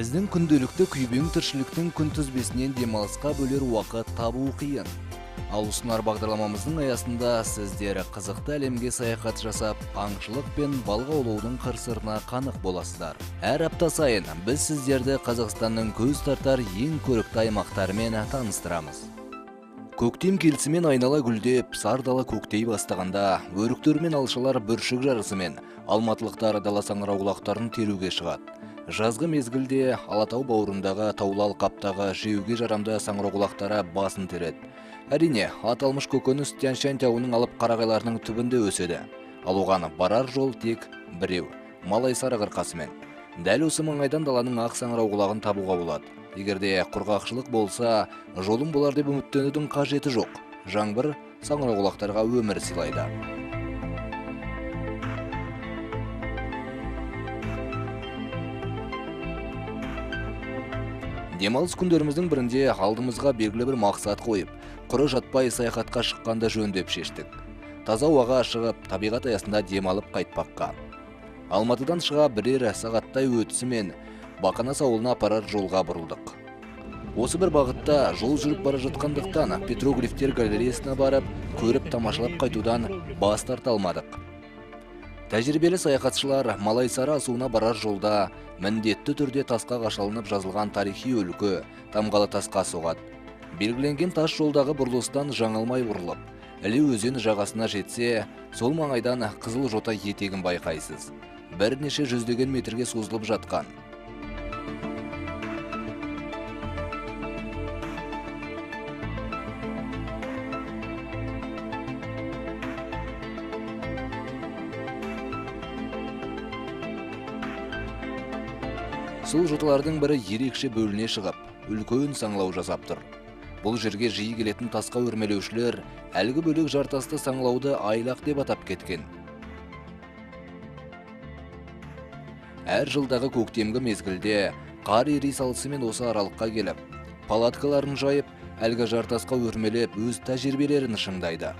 Біздің күнделікті күйбең тіршіліктің күнтізбесінен демалысқа бөлер уақыт табу қиын. Ал ұсынар бағдарламамыздың аясында сіздер қызықты әлемге саяхат жасап, аңшылық пен балық аулаудың қыр-сырына қанық боласыздар. Әр апта сайын біз сіздерді Қазақстанның көз тартар ең көрікті аймақтарымен таныстырамыз. Көктем келісімен айнала гүлдеп, сар дала көктей бастағанда, өріктер мен алшылар бүршік жарысымен, алматылықтар дала саңырауқұлақтарын теруге шығады. Жазғы мезгілде Алатау бауырындағы таулы алқаптағы жеуге жарамды саңырауқұлақтары басын тереді. Әрине, аталмыш көкөніс Тянь-Шань тауының алып қарағайларының түбінде өседі. Ал оған барар жол тек біреу, Малай Сарыарқасымен. Дәл осы маңайдан даланың ақ саңырауқұлағын табуға болады. Егерде құрғақшылық болса, жолым болар деп үміттенудің қажеті жоқ. Жаңбыр саңырауқұлақтарға өмір сыйлайды. Демалыс күндеріміздің бірінде алдымызға белгілі бір мақсат қойып, құры жатпай саяхатқа шыққанды жөн деп шештік. Таза ауаға шығып, табиғат аясында демалып қайтпаққа. Алматыдан шыға бірер сағаттай өтісімен Бақанас ауылына апарар жолға бұрылдық. Осы бір бағытта жол жүріп бара жатқандықтан петроглифтер галереясына барып, көріп тамашалап қайтудан бас тарта алмадық. Тәжірибелі саяхатшылар Малай Сары асуына барар жолда міндетті түрде тасқа қашалынып жазылған тарихи өлкі тамғалы тасқа соғады. Белгіленген тас жолдағы бұрылыстан жаңылмай бұрылып, Іле өзен жағасына жетсе, сол маңайдан қызыл жота етегін байқайсыз. Бірнеше жүздеген метрге созылып жатқан. Сол жоталардың бірі ерекше бөліне шығып, үлкен саңлау жасап тұр. Бұл жерге жиі келетін тасқа өрмелеушілер әлгі бөлек жартасты саңлауды айлақ деп атап кеткен. Әр жылдағы көктемгі мезгілде қар ери салысымен осы аралыққа келіп, палаткаларын жайып, әлгі жартасқа өрмелеп өз тәжірибелерін шыңдайды.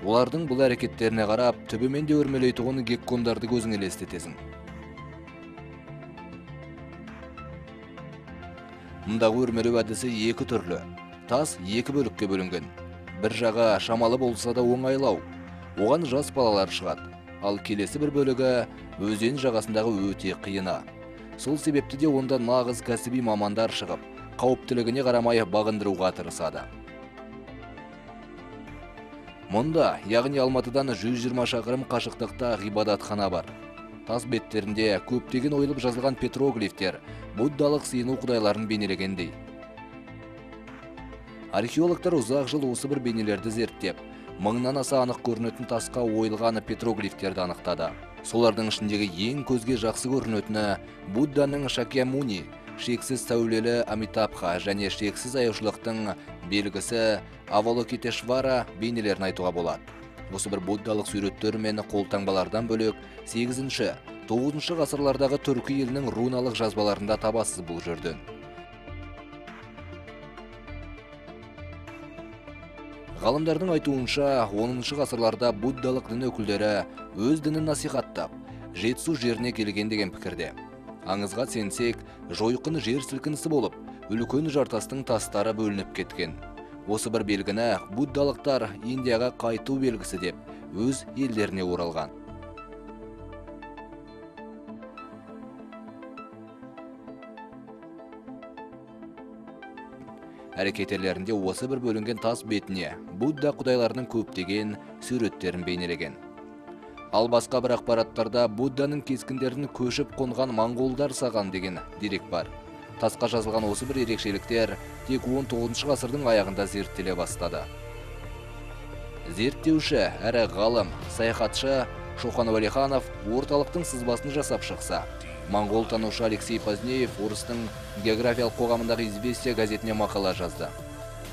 Олардың бұл әрекеттеріне қарап, түбімен де өрмелейтұғын геккондарды көзің елестетесің. Мұндағы өрмелеу әдісі екі түрлі. Тас екі бөлікке бөлінген. Бір жағы шамалы болса да оңайлау. Оған жас балалар шығады. Ал келесі бір бөлігі өзен жағасындағы өте қиына. Сол себепті де онда нағыз кәсіби мамандар шығып, қауіптілігіне қарамай бағындыруға тырысады. Мұнда, яғни Алматыдан 120 шақырым қашықтықта ғибадатхана бар. Тас беттерінде көптеген ойылып жазылған петроглифтер буддалық сыйыну құдайларын бейнелегендей. Археологтар ұзақ жыл осы бір бейнелерді зерттеп, мыңнан аса анық көрінетін тасқа ойылған петроглифтерді анықтады. Солардың ішіндегі ең көзге жақсы көрінетіні Будданың Шакьямуни, шексіз сәулелі Амитабха және шексіз аяушылықтың белгісі Авалокитешвара бейнелерін айтуға болады. Осы бір буддалық суреттер мен қолтаңбалардан бөлек 8-9 ғасырлардағы түркі елінің руналық жазбаларында табасыз бұл жерден. Ғалымдардың айтуынша 10 ғасырларда буддалық дін өкілдері өз дінін насихаттап, жетісу жеріне келген деген пікірде. Аңызға сенсек, жойқын жер сілкінісі болып, үлкен жартастың тастары бөлініп кеткен. Осы бір белгіні буддалықтар Индияға қайту белгісі деп, өз елдеріне оралған. Әрекетерлерінде осы бір бөлінген тас бетіне Будда құдайларының көптеген суреттерін бейнелеген. Ал басқа бір ақпараттарда Будданың кескіндерін көшіп қонған моңғолдар саған деген дерек бар. Тасқа жазылған осы бір ерекшеліктер тек 19 ғасырдың аяғында зерттеле бастады. Зерттеуші әрі ғалым, саяхатшы Шоқан Уәлиханов орталықтың сызбасын жасап шықса, моңғол танушы Алексей Позднеев орыстың географиялық қоғамындағы «Известия» газетіне мақала жазды.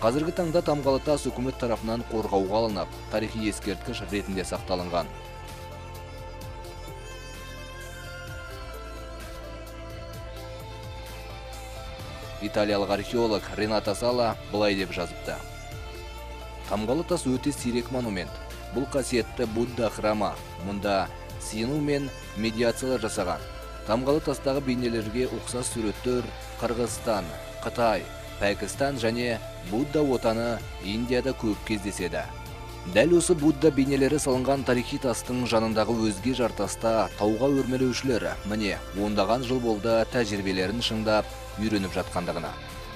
Қазіргі таңда тамғалы тас үкімет тарапынан қорғауға алынып, тарихи ескерткіш ретінде сақталынған. Италиялық археолог Рената Сала былай деп жазыпты. Тамғалы тас өте сирек монумент. Бұл қасиетті Будда храмы. Мұнда сыйыну мен медиациялар жасаған. Тамғалы тастағы бейнелерге ұқсас суреттер Қырғызстан, Қытай, Пәкістан және Будда отаны Индияда көп кездеседі. Дәл осы Будда бейнелері салынған тарихи тастың жанындағы өзге жартаста тауға өрмелеушілер міне ондаған жыл болды тәжірибелерін шыңдап үйреніп жатқандығына.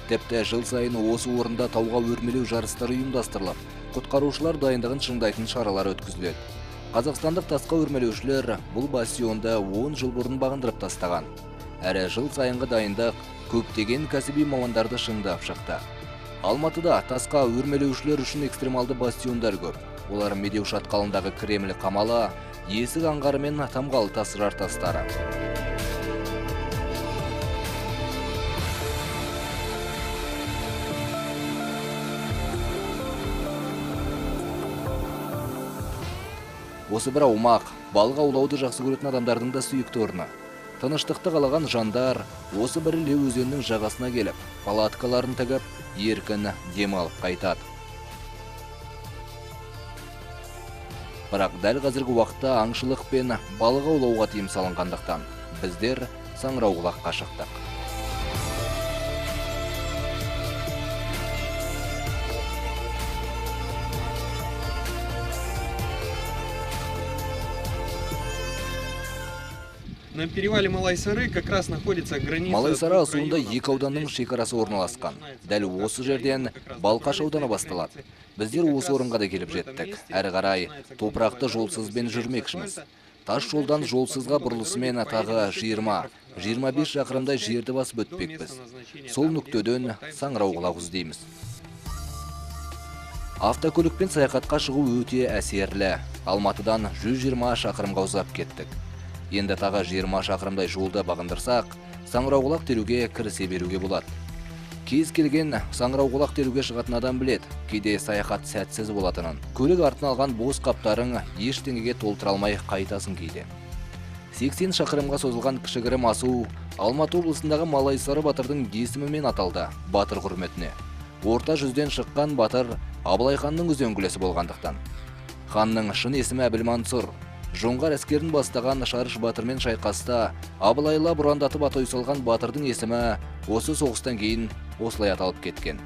Тіпті жыл сайын осы орында тауға өрмелеу жарыстары ұйымдастырылып, құтқарушылар дайындығын шыңдайтын шаралар өткізіледі. Қазақстандық тасқа өрмелеушілер бұл бастионды 10 жыл бұрын бағындырып тастаған. Әрі жыл сайынғы дайындық көптеген кәсіби мамандарды шыңдап шықты. Алматыда тасқа өрмелеушілер үшін экстремалды бастиондар көп. Олар Медеу шатқалындағы Кремль қамалы, Есік аңғары мен Тамғалы тас жартастары. Осы бір аумақ, балық аулауды жақсы көретін адамдардың да сүйікті орны. Тыныштықты қалаған жандар осы бір Іле өзенінің жағасына келіп, палаткаларын тігіп, еркін демалып қайтады. Бірақ дәл қазіргі уақытта аңшылық пен балық аулауға тыйым салынғандықтан біздер Саңырауқұлаққа шықтық. На перевале Малайсары как раз находится граница. Малайсары асуында екі ауданның шекарасы орналасқан. Дәл осы жерден Балқаш ауданы басталады. Біздер осы орынға да келіп жеттік. Әрі қарай топырақты жолсызбен жүрмекшіміз. Тас жолдан жолсызға бұрылысымен тағы 20-25 шақырымдай жерді басып өтпекпіз. Сол нүктеден Саңырауқұлақ іздейміз. Автокөлікпен саяхатқа шығу өте әсерлі. Алматыдан 120 шақырымға ұзап кеттік. Енді тағы 20 шақырымдай жолды бағындырсақ, Саңырауқұлақ теруге кірісе беруге болады. Кез келген Саңырауқұлақ теруге шығатын адам білет, кейде саяхат сәтсіз болатынын. Көлік артына алған бос қаптарың ештеңеге толтыра алмай қайтасын кейде. 80 шақырымға созылған кішігірім асу Алматы облысындағы Малайсары батырдың есімімен аталды, батыр құрметіне. Орта жүзден шыққан батыр Абылай ханның үзеңгілесі болғандықтан. Ханның шын есімі Әбілмансұр. Жоңғар әскерін бастаған Шарыш батырмен шайқаста Абылайла бұрандатып атой салған батырдың есімі осы соғыстан кейін осылай аталып кеткен.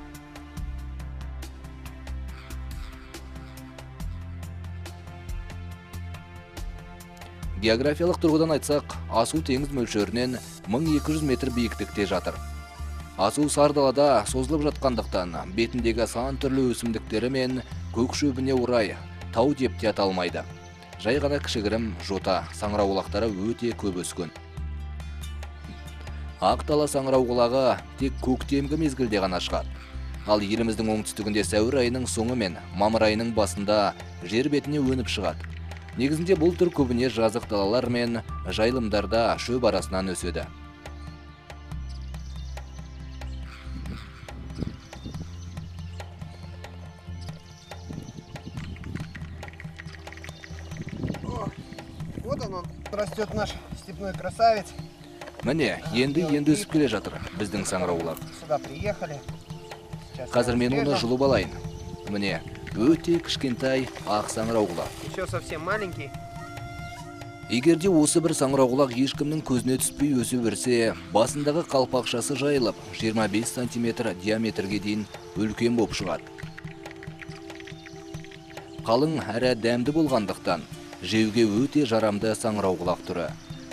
Географиялық тұрғыдан айтсақ, асу теңіз мөлшерінен 1200 метр биіктікте жатыр. Асу сардалада созылып жатқандықтан бетіндегі сан түрлі өсімдіктері мен көк шөбіне орай тау деп те аталмайды. Жай ғана кішігірім жота Саңырауқұлақтары өте көп өскен. Ақ дала Саңырауқұлағы тек көктемгі мезгілде ғана шығады. Ал еліміздің оңтүстігінде сәуір айының соңы мен мамыр айының басында жер бетіне өніп шығады. Негізінде бұл түр көбіне жазық далалар мен жайылымдарда шөп арасынан өседі. Вот он растет наш степной красавец. Міне, енді өсіп келе жатыр біздің Саңырауқұлақ. Сюда приехали. Қазір мен оны жұлып алайын. Міне, өте кішкентай ақ Саңырауқұлақ. Еще совсем маленький. Егерде осы бір Саңырауқұлақ ешкімнің көзіне түспей өсе берсе, басындағы қалпақшасы жайылып, 25 сантиметр диаметрге дейін үлкен боп шығады. Қалың әрі дәмді болғандықтан жеуге өте жарамды Саңырауқұлақ түрі.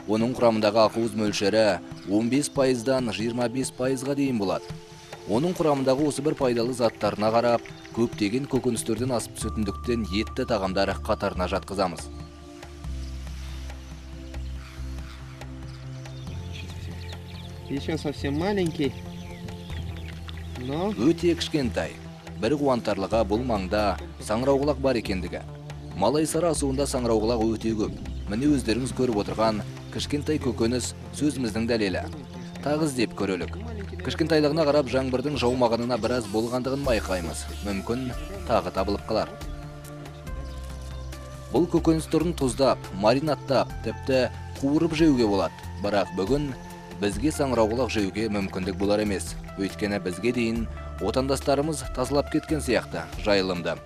Оның құрамындағы ақуыз мөлшері 15%-дан 25%-ға дейін болады. Оның құрамындағы осы бір пайдалы заттарына қарап, көптеген көкөністерден асып түсетіндіктен етті тағамдар қатарына жатқызамыз. Еще совсем маленький. Но Өте кішкентай. Бір қуантарлығы бұл маңда Саңырауқұлақ бар екендігі. Малайсары асуында Саңырауқұлақ өте көп. Міне өздеріңіз көріп отырған кішкентай көкөніс сөзіміздің дәлелі. Тағы іздеп көрелік. Кішкентайлығына қарап жаңбырдың жаумағанына біраз болғандығын байқаймыз. Мүмкін тағы табылып қалар. Бұл көкөніс түрін тұздап, маринаттап, тіпті қуырып жеуге болады. Бірақ бүгін бізге Саңырауқұлақ жеуге мүмкіндік болар емес. Өйткені бізге дейін отандастарымыз тазалап кеткен сияқты жайылымды.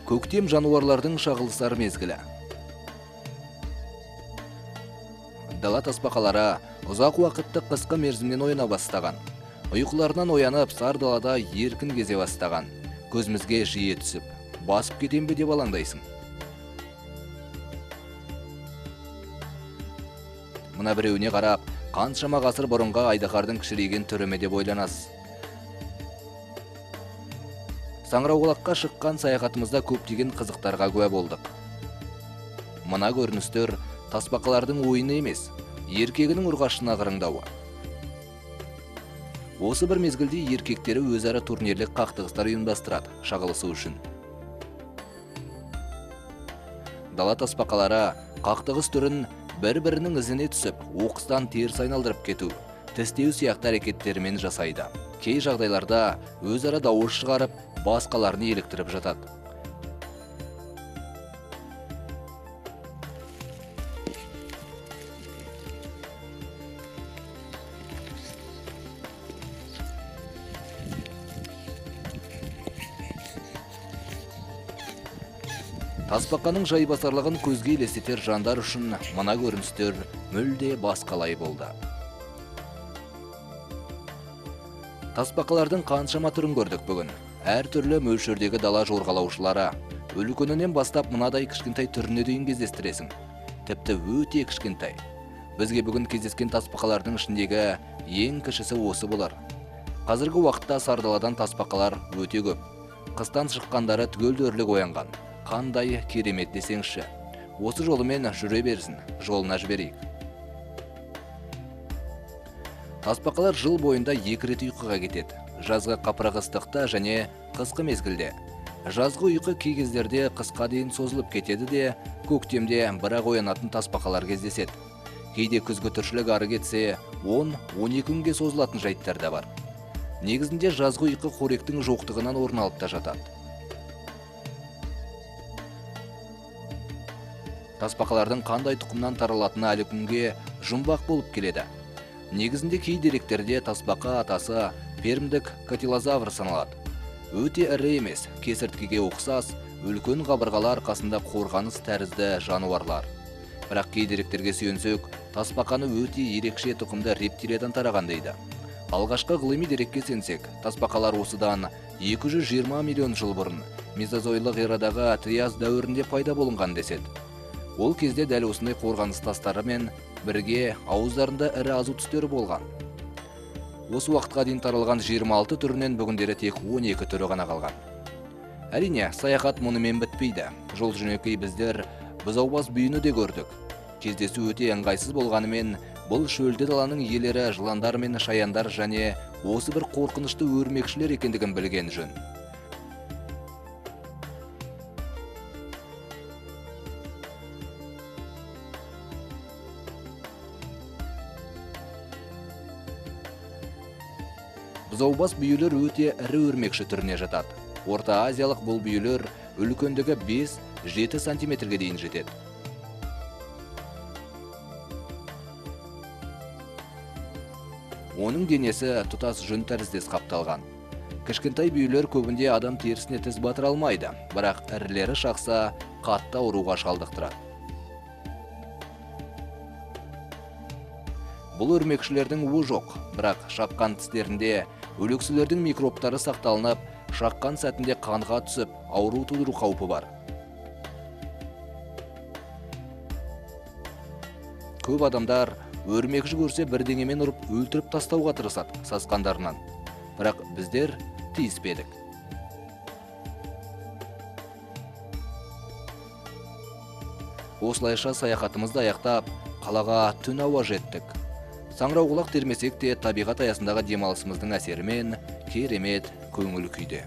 Көктем жануарлардың шағылысар мезгілі. Дала тасбақалары ұзақ уақытты қысқы мерзімнен ойна бастаған. Ұйқыларынан оянып, сар далада еркін кезе бастаған. Көзімізге жиі түсіп, басып кетем бе деп алаңдайсың. Мына біреуіне қарап, қаншама ғасыр бұрынға айдаһардың кішірейген түріме деп ойланасыз. Саңырауқұлаққа шыққан саяхатымызда көптеген қызықтарға куә болдық. Мына көріністер тасбақалардың ойыны емес, еркегінің ұрғашына қырыңдауы. Осы бір мезгілде еркектері өзара турнирлік қақтығыстар ұйымдастырады, шағылысу үшін. Дала тасбақалары қақтығыс түрін бір-бірінің ізіне түсіп, оқыстан теріс айналдырып кету, тістеу сияқты әрекеттерімен жасайды. Кей жағдайларда өзара дауыс шығарып, басқаларын еліктіріп жатады. Тасбақаның жайбасарлығын көзге елестетер жандар үшін мына көріністер мүлде басқалай болды. Тасбақалардың қаншама түрін көрдік бүгін. Әр түрлі мөлшердегі дала жорғалаушылары. Үлкенінен бастап мынадай кішкентай түріне дейін кездестіресің. Тіпті өте кішкентай. Бізге бүгін кездескен тасбақалардың ішіндегі ең кішісі осы болар. Қазіргі уақытта сардаладан тасбақалар өте көп. Қыстан шыққандары түгел өрлік оянған. Қандай керемет десеңші. Осы жолымен жүре берсін, жолына жіберейік. Тасбақалар жыл бойында 2 рет ұйқыға кетеді. Жазғы қапырық ыстықта және қысқы мезгілде. Жазғы ұйқы кей кездерде қысқа дейін созылып кетеді де, көктемде бірақ оянатын тасбақалар кездеседі. Кейде күзгі тіршілік ары кетсе, 10-12 күнге созылатын жайттар да бар. Негізінде жазғы ұйқы қоректің жоқтығынан орын алып та жатады. Тасбақалардың қандай тұқымнан таралатыны әлі күнге жұмбақ болып келеді. Негізінде кей деректерде тасбақа атасы пермдік катилозавр саналады. Өте ірі емес, кесірткеге ұқсас, үлкен қабырғалар арқасында қорғаныс тәрізді жануарлар. Бірақ кей деректерге сүйенсек, тасбақаны өте ерекше тұқымды рептилиядан тараған дейді. Алғашқы ғылыми дерекке сенсек, тасбақалар осыдан 220 миллион жыл бұрын мезозойлық эрадағы триас дәуірінде пайда болынған деседі. Ол кезде дәл осындай қорғаныс тастарымен бірге ауыздарында ірі азу түстері болған. Осы уақытқа дейін таралған 26 түрінен бүгіндері тек 12 түрі ғана қалған. Әрине, саяхат мұнымен бітпейді. Жол жөнекей біздер бұзаубас бүйіні де көрдік. Кездесу өте ыңғайсыз болғанымен, бұл шөлді даланың иелері жыландар мен шаяндар және осы бір қорқынышты өрмекшілер екендігін білген жөн. Бұзаубас бүйілер өте ірі өрмекші түріне жатады. Орта азиялық бұл бүйілер үлкендігі 5-7 сантиметрге дейін жетеді. Оның денесі тұтас жүн тәріздес қапталған. Кішкентай бүйілер көбінде адам терісіне тіс батыра алмайды, бірақ ірілері шақса қатты ауруға шалдықтырады. Бұл өрмекшілердің уы жоқ, бірақ шаққан тістерінде өлексілердің микробтары сақталынып, шаққан сәтінде қанға түсіп, ауру тудыру қаупі бар. Көп адамдар өрмекші көрсе бірдеңемен ұрып өлтіріп тастауға тырысады сасқандарынан. Бірақ біздер тиіспедік. Осылайша саяхатымызды аяқтап, қалаға түн ауа жеттік. Саңырауқұлақ термесек те табиғат аясындағы демалысымыздың әсерімен керемет көңіл күйде.